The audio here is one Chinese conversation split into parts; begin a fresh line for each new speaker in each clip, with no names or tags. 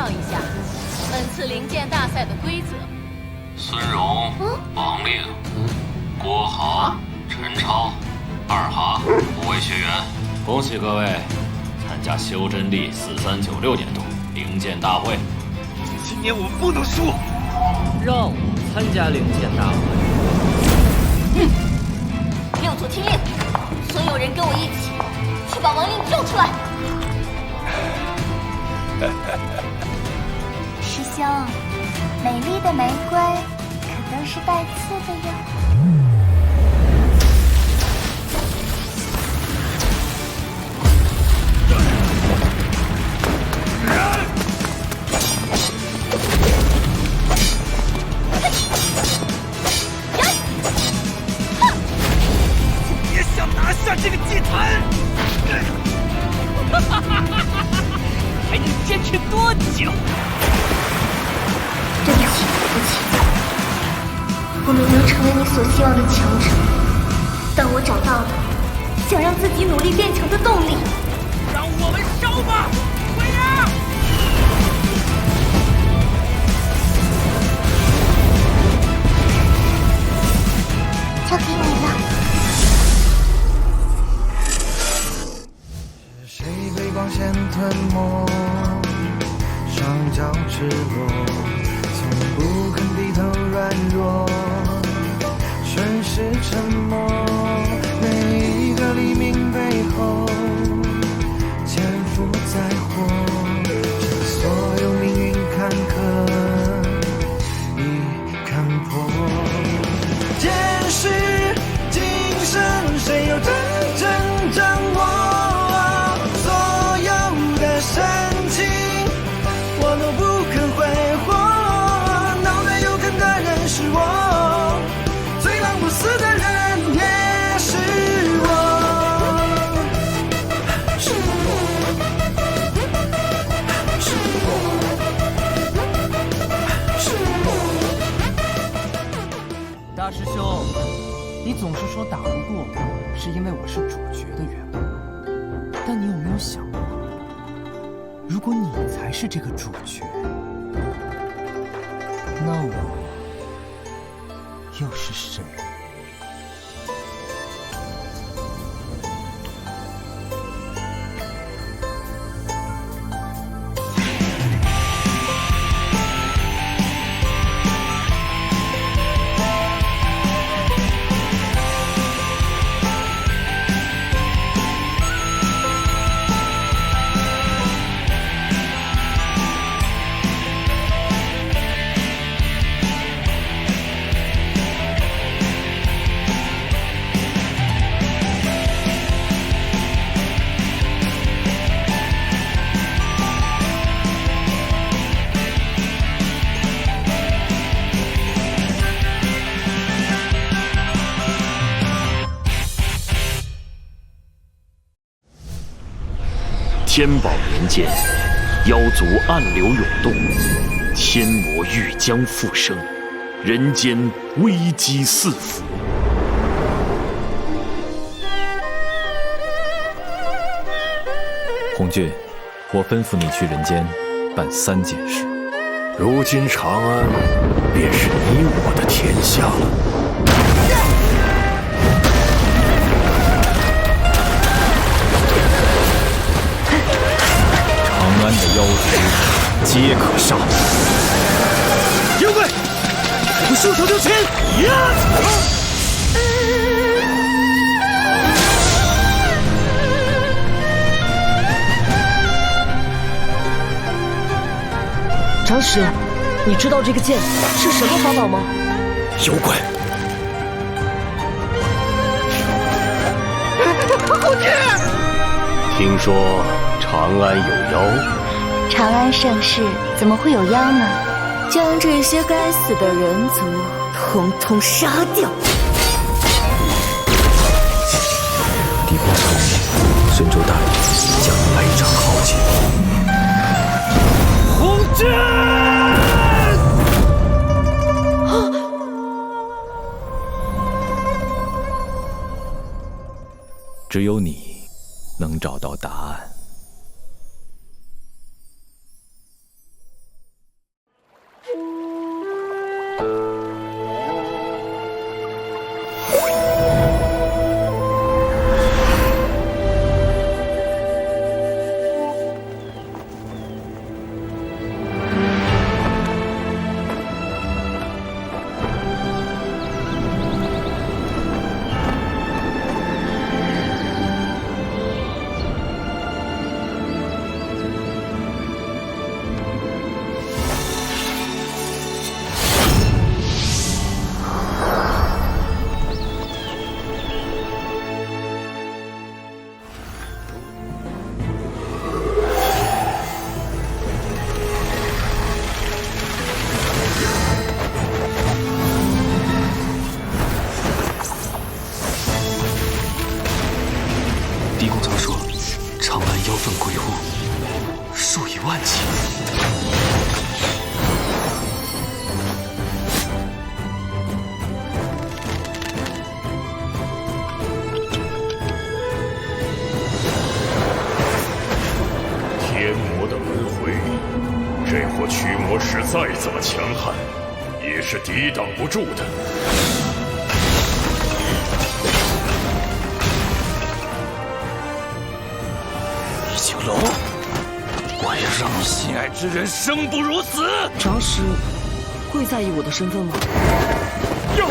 绍一下本次灵剑大赛的规则。
孙荣、王令、郭豪、陈超、二哈5位学员，恭喜各位参加修真力4396年度灵剑大会。
今年我们不能输，
让我参加灵剑大会。
六祖听令，所有人跟我一起去把王令救出来。
师兄，美丽的玫瑰可都是带刺的哟。
别想拿下这个祭坛！还能坚持多久？
对不起，父亲，我没能成为你所希望的强者，但我找到了想让自己努力变强的动力。
让我们烧吧，鬼呀！
交给你了。
是谁被光线吞没？双脚赤裸，从不肯低头软弱，顺势沉默。每一个黎明背后，潜伏在火，这所有命运坎坷已看破。前世今生，谁又真正掌握所有的深情？我都不肯挥霍，脑袋有坑的人是我，最狼不死的人也是我，是我，是我，是我。
大师兄，你总是说打不过我，是因为我是主角的缘故。但你有没有想过，如果你才是这个主角，那我又是谁？
天宝年间，妖族暗流涌动，天魔欲将复生，人间危机四伏。
红俊，我吩咐你去人间办3件事。
如今长安便是你我的天下了。
长安的妖族皆可杀。
妖怪，我束手就擒！
长史，你知道这个剑是什么法宝吗？
妖怪，
后天，
听说长安有妖。
长安盛世怎么会有妖呢？将这些该死的人族统统杀掉！
地荒城，孙州大人将来场豪杰。
红军！
只有你能找到答案。
驱魔使再怎么强悍，也是抵挡不住的。
李景龙，我要让你心爱之人生不如死！
长史会在意我的身份吗？
妖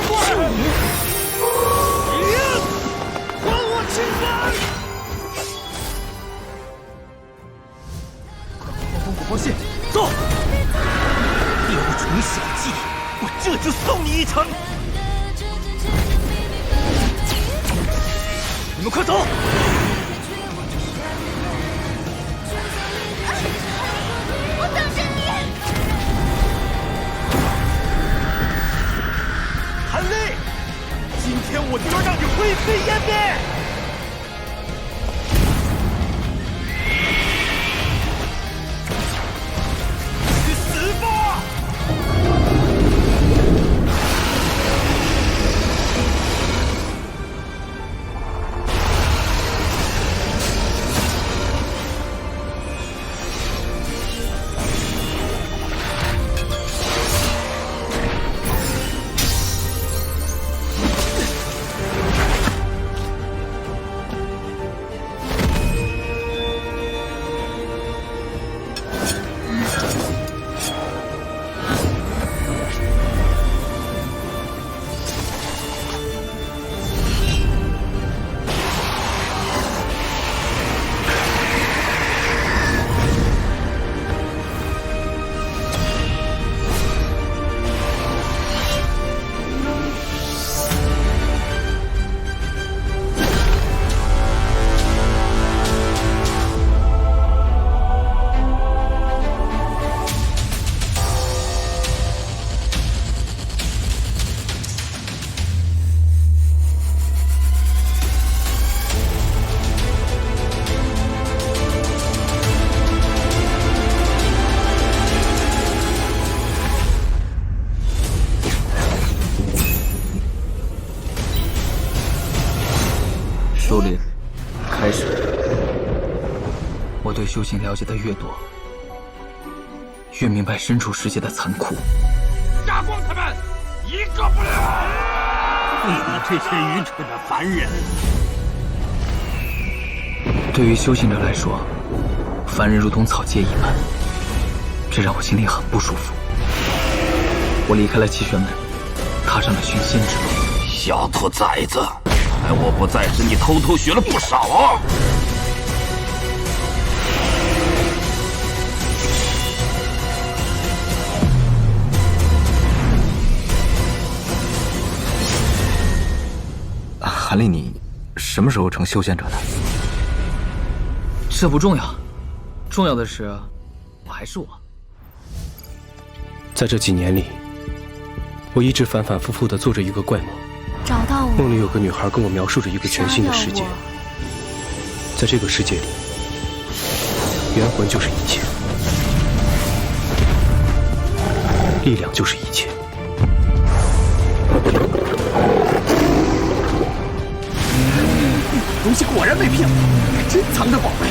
怪！是你！还我清白！狂风果光线，走！六重小技，我这就送你一程！你们快走！
我等着你。
韩立，今天我就要让你灰飞烟灭！去死吧！
修炼开始。我对修行了解的越多，越明白身处世界的残酷。
杀光他们，一个不留！为了这些愚蠢的凡人。
对于修行者来说，凡人如同草芥一般，这让我心里很不舒服。我离开了气旋门，踏上了寻仙之路。
小兔崽子！在我不在时，你偷偷学了不少啊！
韩立，你什么时候成修仙者的？
这不重要，重要的是，我还是我。
在这几年里，我一直反反复复地做着一个怪梦。
找到我。
梦里有个女孩跟我描述着一个全新的世界，在这个世界里，元魂就是一切，力量就是一切。
东西果然被骗了，真藏着宝贝。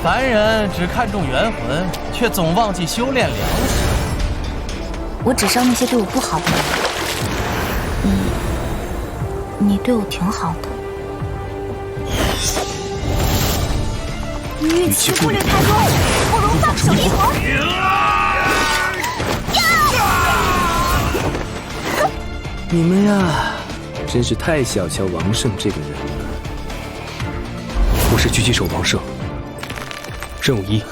凡人只看重元魂，却总忘记修炼粮食。
我只伤那些对我不好的人。你对我挺好的。与其顾虑太多，不如放手一搏。
你们呀，真是太小瞧王胜这个人了。我是狙击手王胜。任务1，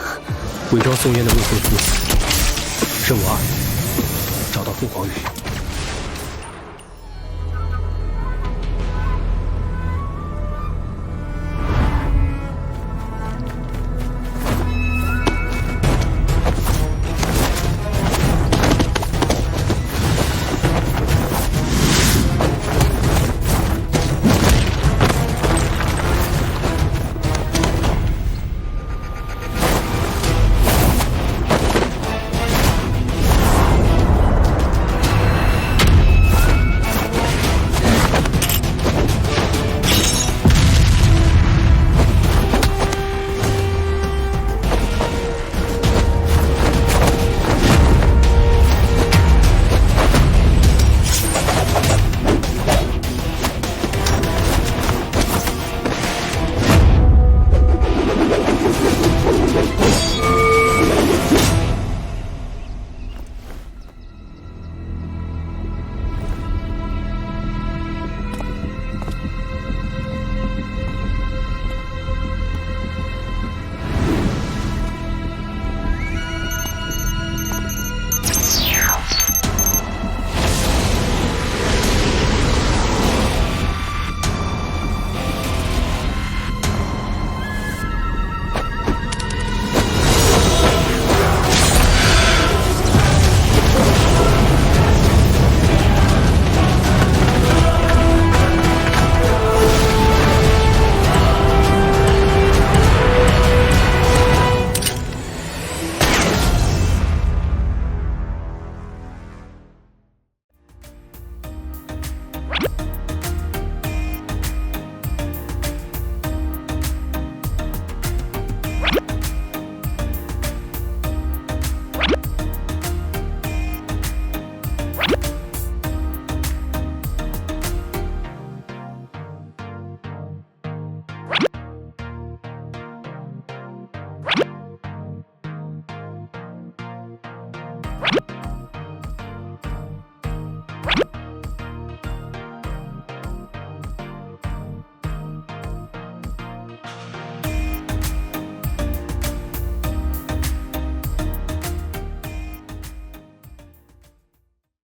伪装宋渊的未婚夫。任务2，找到凤凰羽。